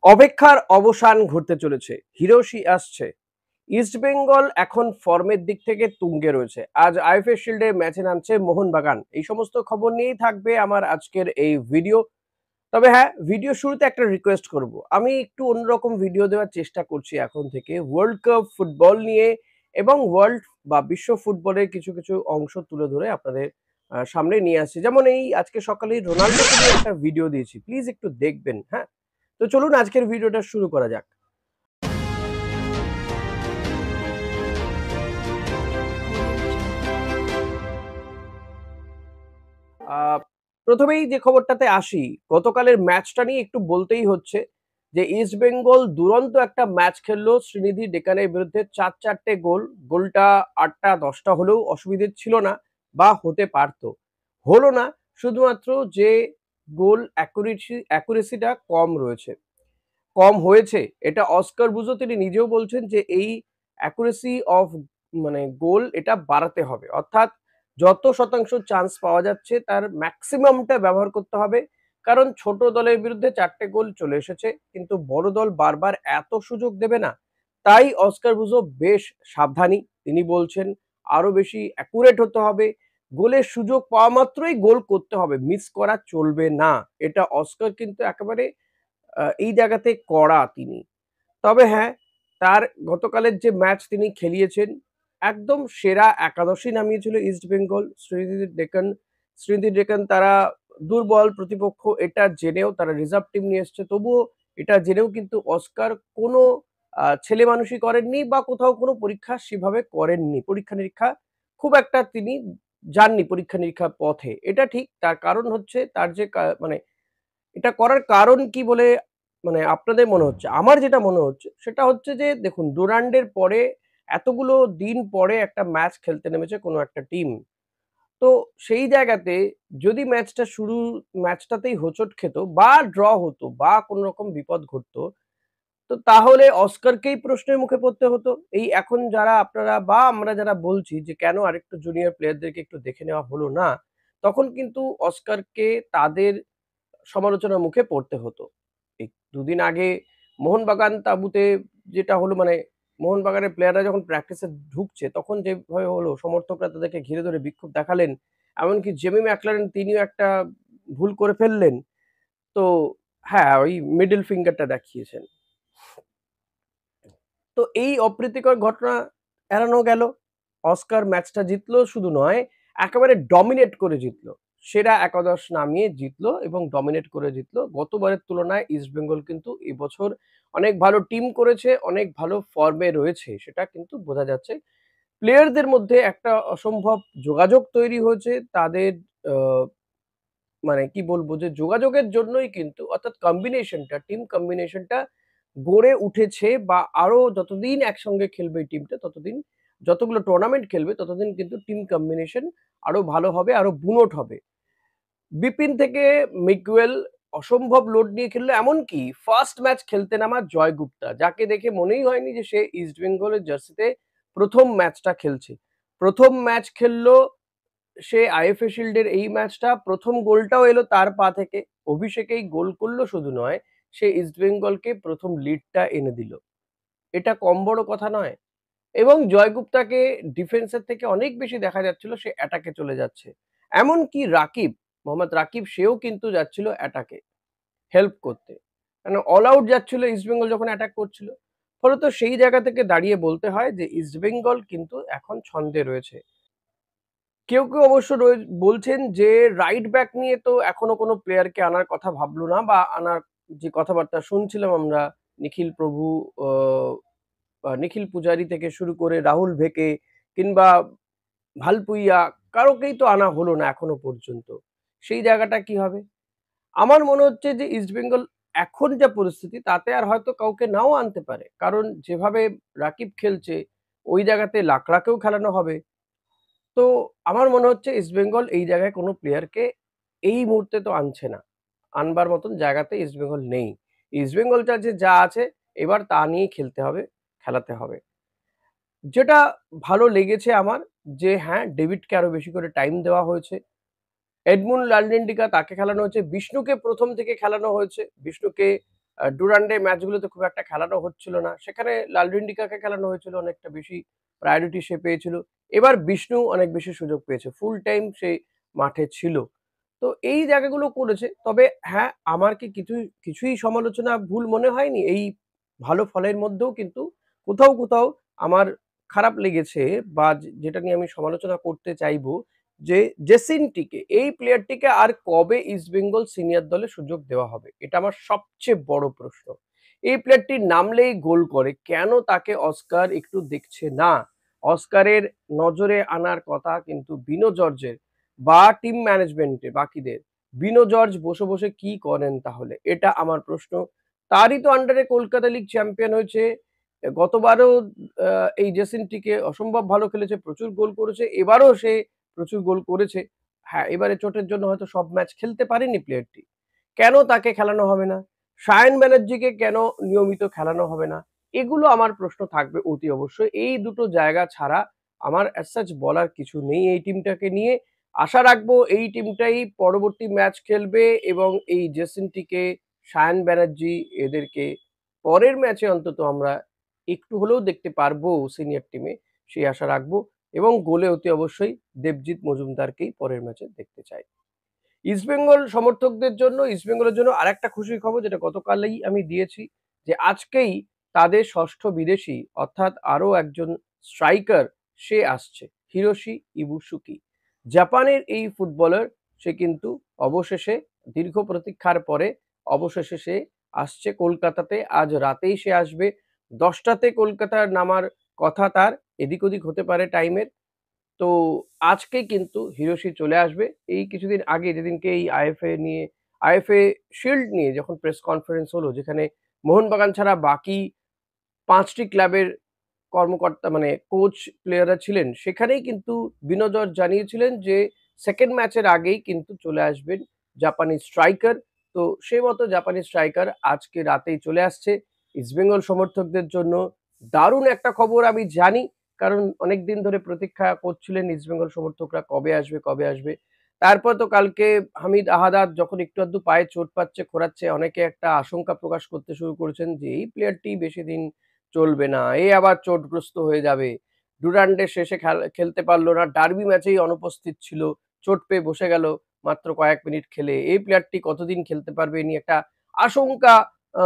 অপেক্ষার অবসান ঘটতে চলেছে। হিরোশি আসছে। ইস্টবেঙ্গল এখন ফর্মের দিক থেকে তুঙ্গে রয়েছে। আজ আইএফএ শিল্ডে ম্যাচে নামছে মোহনবাগান। এই সমস্ত খবর নিয়েই থাকবে আমার আজকের এই ভিডিও। তবে হ্যাঁ, ভিডিও শুরুতে একটা রিকোয়েস্ট করব। আমি একটু অন্যরকম ভিডিও দেওয়ার চেষ্টা করছি এখন থেকে ওয়ার্ল্ড কাপ ফুটবল নিয়ে এবং ওয়ার্ল্ড বা বিশ্ব ফুটবলের কিছু অংশ তুলে ধরে আপনাদের সামনে নিয়ে আসছি। যেমন এই আজকে সকালেই রোনাল্ডোকে নিয়ে একটা ভিডিও দিয়েছি। প্লিজ একটু দেখবেন, হ্যাঁ? তো চলুন আজকের ভিডিওটা শুরু করা যাক। আহ, প্রথমেই যে খবরটাতে আসি, গতকালের ম্যাচটা নিয়ে একটু বলতেই হচ্ছে যে ইস্ট বেঙ্গল দুরন্ত একটা ম্যাচ খেললো শ্রীনিধি ডেকানের বিরুদ্ধে। 4-4টে গোল। গোলটা 8টা-10টা হলেও অসুবিধে ছিল না বা হতে পারতো, হলো না। শুধুমাত্র যে গোল অ্যাকুরেসিটা কম রয়েছে, কম হয়েছে, এটা অস্কার বুজো তিনি নিজেও বলছেন যে এই অ্যাকুরেসি অফ মানে গোল এটা বাড়াতে হবে। অর্থাৎ যত শতাংশ চান্স পাওয়া যাচ্ছে তার ম্যাক্সিমামটা ব্যবহার করতে হবে। কারণ ছোট দলের বিরুদ্ধে 4টে গোল চলে এসেছে, কিন্তু বড় দল বারবার এত সুযোগ দেবে না। তাই অস্কার বুজো বেশ সাবধানী। তিনি বলছেন আরো বেশি অ্যাকুরেট হতে হবে, গোলের সুযোগ পাওয়া মাত্রই গোল করতে হবে, মিস করা চলবে না। এটা অস্কার কিন্তু একেবারে এই জায়গাতে কড়া তিনি। তবে হ্যাঁ, তার গতকালের যে ম্যাচ তিনি খেলিয়েছেন, একদম সেরা একাদশই নামিয়েছিল ইস্ট বেঙ্গল। শ্রীনিধি ডেকান তারা দুর্বল প্রতিপক্ষ এটা জেনেও তারা রিজার্ভ টিম নিয়ে এসছে। তবুও এটা জেনেও কিন্তু অস্কার কোনো ছেলে মানুষই করেননি বা কোথাও কোনো পরীক্ষা সেভাবে করেননি। পরীক্ষা-নিরীক্ষা খুব একটা তিনি যাননি পরীক্ষা-নিরীক্ষার পথে। এটা ঠিক। তার কারণ হচ্ছে তার যে মানে এটা করার কারণ কি বলে মানে আপনাদের মনে হচ্ছে? আমার যেটা মনে হচ্ছে সেটা হচ্ছে যে দেখুন, ডুরান্ডের পরে এতগুলো দিন পরে একটা ম্যাচ খেলতে নেমেছে কোনো একটা টিম। তো সেই জায়গাতে যদি ম্যাচটাতেই হোঁচট খেত বা ড্র হতো বা কোনো রকম বিপদ ঘটতো, তো তাহলে অস্কারকেই প্রশ্নের মুখে পড়তে হতো। এই এখন যারা আপনারা বা আমরা যারা বলছি যে কেন আরেকটু জুনিয়র প্লেয়ারদেরকে একটু দেখে নেওয়া হলো না, তখন কিন্তু অস্কারকে তাদের সমালোচনার মুখে পড়তে হতো। এই দুদিন আগে মোহনবাগান তাঁবুতে যেটা হলো, মানে মোহনবাগানের প্লেয়াররা যখন প্র্যাকটিসে ঢুকছে তখন যেভাবে হলো, সমর্থকরা তাদেরকে ঘিরে ধরে বিক্ষোভ দেখালেন। এমনকি জেমি ম্যাকলারেন তিনিও একটা ভুল করে ফেললেন। তো হ্যাঁ, ওই মিডল ফিঙ্গারটা দেখিয়েছেন। তো এই অপ্রীতিকর ঘটনা এড়ানো গেল। অস্কার ম্যাচটা জিতলো, শুধু নয় একেবারে ডমিনেট করে জিতলো। সেরা একাদশ নামিয়ে জিতলো এবং ডমিনেট করে জিতলো। গতবারের তুলনায় ইস্টবেঙ্গল কিন্তু এবছর অনেক ভালো টিম করেছে, অনেক ভালো ফর্মে রয়েছে। সেটা কিন্তু বোঝা যাচ্ছে। প্লেয়ারদের মধ্যে একটা অসম্ভব যোগাযোগ তৈরি হয়েছে। তাদের আ মানে কি বলবো, যে যোগাযোগের জন্যই কিন্তু, অর্থাৎ টিম কম্বিনেশনটা গড়ে উঠেছে বা আরো যতদিন একসঙ্গে খেলবে এই টিমটা, ততদিন যতগুলো টুর্নামেন্ট খেলবে ততদিন কিন্তু টিম কম্বিনেশন আরো ভালো হবে, আরো বুনট হবে। বিপিন থেকে মিগুয়েল অসম্ভব লোড নিয়ে খেললো। এমনকি ফার্স্ট ম্যাচ খেলতে নামা জয় গুপ্তা, যাকে দেখে মনেই হয়নি যে সে ইস্ট বেঙ্গলের জার্সিতে প্রথম ম্যাচটা খেলছে। প্রথম ম্যাচ খেললো সে আইএফএ শিল্ডের এই ম্যাচটা, প্রথম গোলটাও এলো তার পা থেকে। অভিষেকেই গোল করলো শুধু নয়, সে ইস্টবেঙ্গলকে প্রথম লিডটা এনে দিল। এটা কম বড় কথা নয়। এবং জয়গুপ্তাকে ডিফেন্সের থেকে অনেক বেশি দেখা যাচ্ছিল সে অ্যাটাকে চলে যাচ্ছে। এমনকি মোহাম্মদ রাকিব সেও কিন্তু যাচ্ছিল অ্যাটাকে হেল্প করতে। মানে অল আউট যাচ্ছিল ইস্টবেঙ্গল যখন অ্যাটাক করছিল। ফলত সেই জায়গা থেকে দাঁড়িয়ে বলতে হয় যে ইস্টবেঙ্গল কিন্তু এখন ছন্দে রয়েছে। কেউ অবশ্য বলছেন যে রাইট ব্যাক নিয়ে তো এখনো কোনো প্লেয়ারকে আনার কথা ভাবলো না, বা আনার যে কথাবার্তা শুনছিলাম আমরা, নিখিল প্রভু, নিখিল পূজারি থেকে শুরু করে রাহুল ভেকে কিংবা ভালপুইয়া, কারোকেই তো আনা হলো না এখনো পর্যন্ত। সেই জায়গাটা কি হবে? আমার মনে হচ্ছে যে ইস্টবেঙ্গল এখন যা পরিস্থিতি তাতে আর হয়তো কাউকে নাও আনতে পারে। কারণ যেভাবে রাকিব খেলছে ওই জায়গাতে লাকড়াকেও খেলানো হবে। তো আমার মনে হচ্ছে ইস্টবেঙ্গল এই জায়গায় কোনো প্লেয়ারকে এই মুহূর্তে তো আনছে না। আনবার মতন জায়গাতে ইস্টবেঙ্গল নেই। ইস্টবেঙ্গলটা যে যা আছে এবার তা নিয়েই খেলতে হবে, খেলাতে হবে। যেটা ভালো লেগেছে আমার, যে হ্যাঁ, ডেভিডকে আরো বেশি করে টাইম দেওয়া হয়েছে। এডমুন্ড লালডেন্ডিকা তাকে খেলানো হয়েছে। বিষ্ণুকে প্রথম থেকে খেলানো হয়েছে। বিষ্ণুকে ডুরান্ডে ম্যাচগুলোতে খুব একটা খেলানো হচ্ছিল না। সেখানে লালরিন্ডিকাকে খেলানো হয়েছিল, অনেকটা বেশি প্রায়োরিটি সে পেয়েছিল। এবার বিষ্ণু অনেক বেশি সুযোগ পেয়েছে। ফুল টাইম সে মাঠে ছিল। তো এই জায়গাগুলো করেছে। তবে হ্যাঁ, আমার কি কিছুই সমালোচনা ভুল মনে হয়নি। এই ভালো ফলের মধ্যেও কিন্তু কোথাও আমার খারাপ লেগেছে, বা যেটা নিয়ে আমি সমালোচনা করতে চাইবো, যে জেসিনটিকে, এই প্লেয়ারটিকে আর কবে ইস্টবেঙ্গল সিনিয়র দলে সুযোগ দেওয়া হবে? এটা আমার সবচেয়ে বড় প্রশ্ন। এই প্লেয়ারটি নামলেই গোল করে। কেন তাকে অস্কার একটু দেখছে না? অস্কারের নজরে আনার কথা কিন্তু বিনো জর্জের, বা টিম ম্যানেজমেন্টে বাকিদের। বিনো জর্জ বসে কি করেন তাহলে? এটা আমার প্রশ্ন। তারই তো আন্ডারে কলকাতা লিগ চ্যাম্পিয়ন হয়েছে। গতবারও আ এই জেসিনটিকে অসম্ভব ভালো খেলেছে, প্রচুর গোল করেছে। এবারও সে প্রচুর গোল করেছে। হ্যাঁ, এবারে চোটের জন্য হয়তো সব ম্যাচ খেলতে পারেনি প্লেয়ারটি। কেন তাকে খেলানো হবে না? সায়ন ব্যানার্জিকে কেন নিয়মিত খেলানো হবে না? এগুলো আমার প্রশ্ন থাকবে অতি অবশ্যই। এই দুটো জায়গা ছাড়া আমার as such বলার কিছু নেই এই টিমটাকে নিয়ে। আশা রাখবো এই টিমটাই পরবর্তী ম্যাচ খেলবে, এবং এই জেসিনটিকে, সায়ন ব্যানার্জি এদেরকে পরের ম্যাচে অন্তত আমরা একটু হলেও দেখতে পারবো সিনিয়র টিমে, সেই আশা রাখবো। এবং গোলে অতি অবশ্যই দেবজিৎ মজুমদারকেই পরের ম্যাচে দেখতে চাই। ইস্টবেঙ্গল সমর্থকদের জন্য, ইস্টবেঙ্গলের জন্য আরেকটা খুশির খবর, যেটা গতকালই আমি দিয়েছি, যে আজকেই তাদের ষষ্ঠ বিদেশি অর্থাৎ আরো একজন স্ট্রাইকার সে আসছে, হিরোশি ইবুসুকি। জাপানের এই ফুটবলার, সে কিন্তু অবশেষে দীর্ঘ প্রতীক্ষার পরে অবশেষে সে আসছে কলকাতাতে। আজ রাতেই সে আসবে। 10টাতে কলকাতার নামার কথা তার, এদিক ওদিক হতে পারে টাইমের। তো আজকে কিন্তু হিরোশি চলে আসবে। এই কিছুদিন আগে যেদিনকে এই আইএফএ শিল্ড নিয়ে যখন প্রেস কনফারেন্স হলো, যেখানে মোহনবাগান ছাড়া বাকি ৫ টি ক্লাবের কর্মকর্তা মানে কোচ, প্লেয়াররা ছিলেন, সেখানেই কিন্তু বিনোদর জানিয়েছিলেন যে 2nd ম্যাচের আগেই কিন্তু চলে আসবেন জাপানি স্ট্রাইকার। তো সেই মতো জাপানি স্ট্রাইকার আজকে রাতেই চলে আসছে। ইস্টবেঙ্গল সমর্থকদের জন্য দারুণ একটা খবর আমি জানি। কারণ অনেকদিন ধরে প্রতীক্ষা করছিলেন ইস্টবেঙ্গল সমর্থকরা, কবে আসবে, কবে আসবে। তারপর তো কালকে হামিদ আহাদাদ যখন একটু আধটু পায়ে চোট পাচ্ছে, খোঁড়াচ্ছে, অনেকে একটা আশঙ্কা প্রকাশ করতে শুরু করেছেন যে এই প্লেয়ারটি বেশিদিন চলবে না। এ আবার চোটগ্রস্ত হয়ে যাবে। ডুরান্ডের শেষে খেলতে পারল না। ডার্বি ম্যাচেই অনুপস্থিত ছিল। চোট পেয়ে বসে গেল মাত্র কয়েক মিনিট খেলে। এই প্লেয়ারটি কতদিন খেলতে পারবে? এ নিয়ে একটা আশঙ্কা আ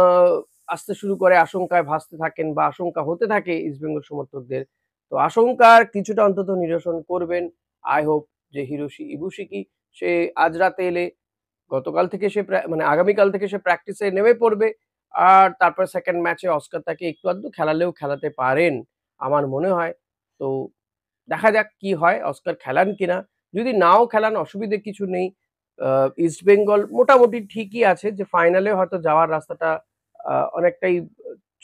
আসতে শুরু করে, আশঙ্কায় ভাসতে থাকেন, বা আশঙ্কা হতে থাকে ইস্টবেঙ্গল সমর্থকদের। তো আশঙ্কার কিছুটা অন্তত নিরসন করবেন I hope যে হিরোশি ইবুশিকি। সে আজ রাতে এলে, গতকাল থেকে সে মানে আগামীকাল থেকে সে প্র্যাকটিসে নেমে পড়বে। আর তারপর 2nd ম্যাচে অস্কার তাকে একটু আধটু খেলালেও খেলাতে পারেন, আমার মনে হয়। তো দেখা যাক কি হয়, অস্কার খেলান কিনা। যদি নাও খেলান অসুবিধে কিছু নেই। আ ইস্টবেঙ্গল মোটামুটি ঠিকই আছে, যে ফাইনালে হয়তো যাওয়ার রাস্তাটা অনেকটাই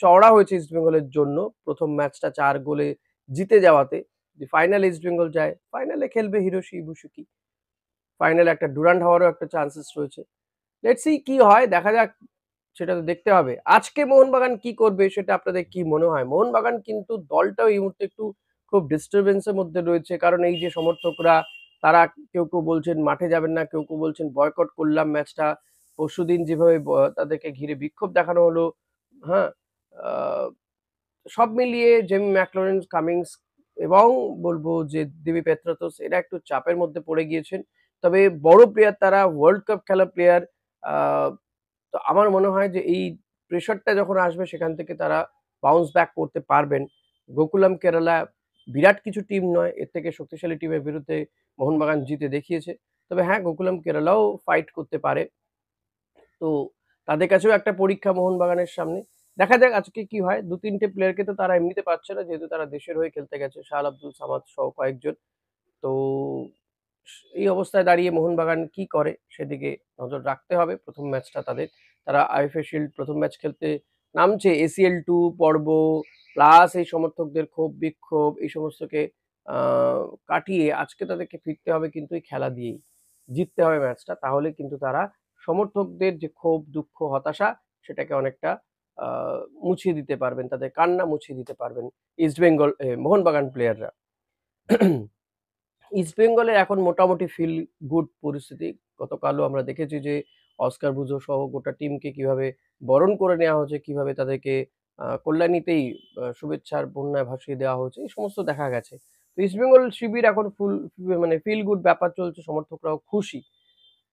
চওড়া হয়েছে ইস্টবেঙ্গলের জন্য। ১ম ম্যাচটা ৪ গোলে জিতে যাওয়াতে। যদি ফাইনালে ইস্টবেঙ্গল যায়, ফাইনালে খেলবে হিরোশি ইবুশিকি। ফাইনালে একটা ডুরান্ড হওয়ারও একটা চান্সেস রয়েছে। লেটস সি কি হয়, দেখা যাক, সেটা তো দেখতে হবে। আজকে মোহনবাগান কি করবে সেটা আপনাদের কি মনে হয়? মোহনবাগান কিন্তু দলটাও এই মুহূর্তে একটু খুব ডিস্টার্বেন্স এর মধ্যে রয়েছে। কারণ এই যে সমর্থকরা, তারা কেউ বলছেন মাঠে যাবেন না, কেউ বলছেন বয়কট করলাম ম্যাচটা। পরশুদিন যেভাবে তাদেরকে ঘিরে বিক্ষোভ দেখানো হলো, হ্যাঁ? আ সব মিলিয়ে জেমি ম্যাকলোরেন্স, কামিংস এবং বলবো যে দিবি পেত্রাতোস, এরা একটু চাপের মধ্যে পড়ে গিয়েছেন। তবে বড় প্লেয়ার তারা, ওয়ার্ল্ড কাপ খেলা প্লেয়ার। আ তো আমার মনে হয় যে এই প্রেশারটা যখন আসবে সেখান থেকে তারা বাউন্স ব্যাক করতে পারবেন। গোকুলাম কেরালা বিরাট কিছু টিম নয়। এর থেকে শক্তিশালী টিমের বিরুদ্ধে মোহনবাগান জিতে দেখিয়েছে। তবে হ্যাঁ, গোকুলাম কেরালাও ফাইট করতে পারে। তো তাদের কাছেও একটা পরীক্ষা মোহনবাগানের সামনে। দেখা যাক আজকে কি হয়। ২-৩ টে প্লেয়ারকে তো তারা এমনিতে পাচ্ছে না, যেহেতু তারা দেশের হয়ে খেলতে গেছে। শাহল আব্দুল সামাদ সহ কয়েকজন। তো এই অবস্থায় দাঁড়িয়ে মোহনবাগান কি করে সেদিকে নজর রাখতে হবে। ১ম ম্যাচটা তাদের। তারা আইএফএ শিল্ড ১ম ম্যাচ খেলতে নামছে। এসিএল2 পর্ব প্লাস এই সমর্থকদের ক্ষোভ বিক্ষোভ এই সমস্তকে আ কাটিয়ে আজকে তাদেরকে ফিরতে হবে কিন্তু এই খেলা দিয়েই। জিততে হবে ম্যাচটা। তাহলে কিন্তু তারা সমর্থকদের যে ক্ষোভ, দুঃখ, হতাশা, সেটাকে অনেকটা আ মুছিয়ে দিতে পারবেন। তাদের কান্না মুছিয়ে দিতে পারবেন মোহনবাগান প্লেয়াররা। ইস্টবেঙ্গলের এখন মোটামুটি ফিল গুড পরিস্থিতি। গতকালও আমরা দেখেছি যে অস্কার বুজো সহ গোটা টিমকে কিভাবে বরণ করে নেওয়া হয়েছে, কিভাবে তাদেরকে কল্যাণীতেই শুভেচ্ছার বন্যায় ভাসিয়ে দেওয়া হয়েছে, এই সমস্ত দেখা গেছে। তো ইস্টবেঙ্গল শিবির এখন মানে ফিল গুড ব্যাপার চলছে, সমর্থকরাও খুশি।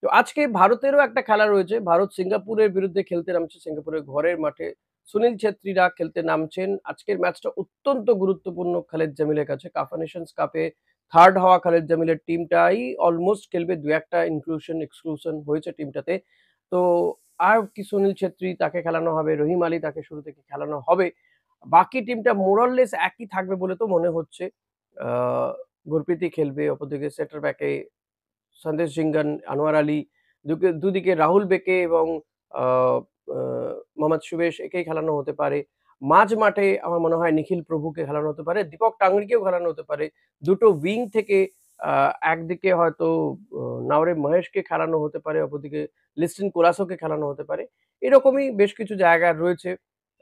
তো আজকে ভারতেরও একটা খেলা রয়েছে। ভারত সিঙ্গাপুরের বিরুদ্ধে খেলতে নামছে সিঙ্গাপুরের ঘরের মাঠে। সুনীল ছেত্রীরা খেলতে নামছেন। আজকের ম্যাচটা অত্যন্ত গুরুত্বপূর্ণ খালেদ জামিলের কাছে। কাফা নেশনস কাপে 3rd হওয়া খালেদ জামিলের টিমটাই অলমোস্ট খেলবে। ২-১ টা এক্সক্লুশন হয়েছে টিমটাতে। তো আর কি সুনীল ছেত্রী তাকে খেলানো হবে, রহিম আলী তাকে শুরু থেকে খেলানো হবে। বাকি টিমটা মোরাললেস একই থাকবে বলে তো মনে হচ্ছে। আ গুরপ্রীতি খেলবে, অপরদিকে সেন্টার ব্যাকে সন্দেশ ঝিঙ্গান, আনোয়ার আলী, দুদিকে রাহুল বেকে এবং আ আ মোহাম্মদ সুবেশ একেই খেলানো হতে পারে। মাঝ মাঠে আমার মনে হয় নিখিল প্রভুকে খেলানো হতে পারে, দীপক টাংরিকেও খেলানো হতে পারে। দুটো উইং থেকে আ একদিকে হয়তো নাওরেম মহেশকে খেলানো হতে পারে, অপরদিকে লিস্টন কোলাসোকে খেলানো হতে পারে। এরকমই বেশ কিছু জায়গা রয়েছে।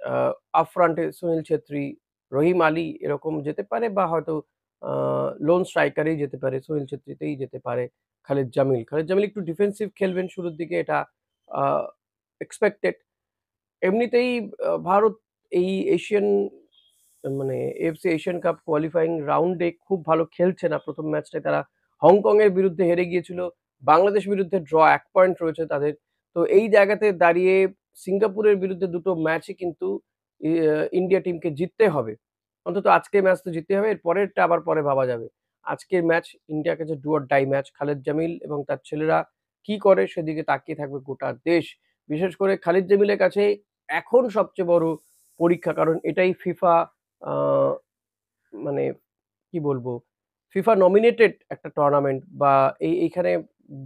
আ আপ ফ্রন্টে সুনীল ছেত্রী, রহিম আলী এরকম যেতে পারে বা হয়তো আ লোন স্ট্রাইকারেই যেতে পারে, সুনীল ছেত্রীতেই যেতে পারে। খালিদ জামিল। খালিদ জামিল একটু ডিফেন্সিভ খেলবেন শুরুর দিকে, এটা আ এক্সপেক্টেড। এমনিতেই ভারত এই এশিয়ান মানে এএফসি এশিয়ান কাপ কোয়ালিফাইং রাউন্ডে খুব ভালো খেলছে না। ১ম ম্যাচটায় তারা হংকং এর বিরুদ্ধে হেরে গিয়েছিল। বাংলাদেশ বিরুদ্ধে ড্র ১ পয়েন্ট রয়েছে তাদের। তো এই জায়গাতে দাঁড়িয়ে সিঙ্গাপুরের বিরুদ্ধে দুটো ম্যাচই কিন্তু ইন্ডিয়া টিমকে জিততে হবে। অন্তত আজকের ম্যাচ তো জিততেই হবে। এর পরেরটা আবার পরে ভাবা যাবে। আজকের ম্যাচ ইন্ডিয়ার কাছে do or die match. Khalid Jamil এবং তার ছেলেরা কি করে সেদিকে তাকিয়ে থাকবে গোটা দেশ। বিশেষ করে খালিদ জামিলের কাছে এখন সবচেয়ে বড় পরীক্ষা, কারণ এটাই ফিফা আ মানে কি বলবো? ফিফা নমিনেটেড একটা টুর্নামেন্ট, বা এইখানে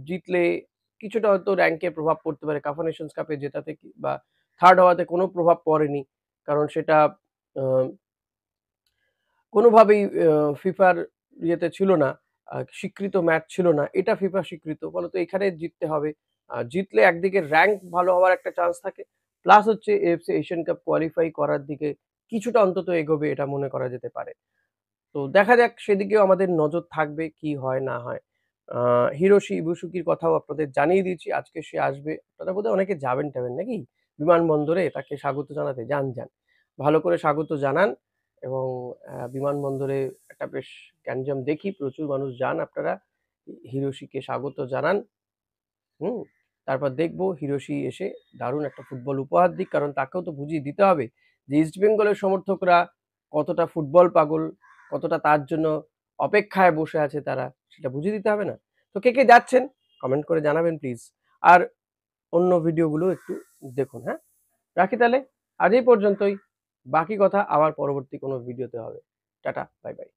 জিতলে কিছুটা হয়তো র‍্যাংকে প্রভাব পড়তে পারে। কাফা নেশনস কাপে জেতাতে বা 3rd হওয়াতে কোনো প্রভাব পড়েনি। কারণ সেটা আ কোনোভাবেই ফিফার ইয়েতে ছিল না, স্বীকৃত ম্যাচ ছিল না। এটা ফিফা স্বীকৃত। ফলত এখানে জিততে হবে। জিতলে একদিকে র‍্যাংক ভালো হওয়ার একটা চান্স থাকে। প্লাস হচ্ছে এএফসি এশিয়ান কাপ কোয়ালিফাই করার দিকে কিছুটা অন্তত এগোবে, এটা মনে করা যেতে পারে। তো দেখা যাক, সেদিকেও আমাদের নজর থাকবে কি হয় না হয়। আ হিরোশি ইবুশুকির কথাও আপনাদের জানিয়ে দিয়েছি। আজকে সে আসবে। আপনারা বোধহয় অনেকে যাবেন-টাবেন নাকি? বিমানবন্দরে তাকে স্বাগত জানাতে? যান, যান। ভালো করে স্বাগত জানান এবং বিমানবন্দরে একটা বেশ গ্যাঞ্জাম দেখি। প্রচুর মানুষ যান আপনারা। হিরোশিকে স্বাগত জানান। হুম? তারপর দেখব হিরোশি এসে দারুণ একটা ফুটবল উপহার দিক। কারণ তাকেও তো বুঝিয়ে দিতে হবে যে ইস্ট বেঙ্গলের সমর্থকরা কতটা ফুটবল পাগল, কতটা তার জন্য অপেক্ষায় বসে আছে তারা, সেটা বুঝিয়ে দিতে হবে না? তো কে যাচ্ছেন কমেন্ট করে জানাবেন প্লিজ। আর অন্য ভিডিওগুলো একটু দেখুন, হ্যাঁ? রাখি তাহলে। আজ এই পর্যন্তই। বাকি কথা আবার পরবর্তী কোনো ভিডিওতে হবে। Tata, bye, by.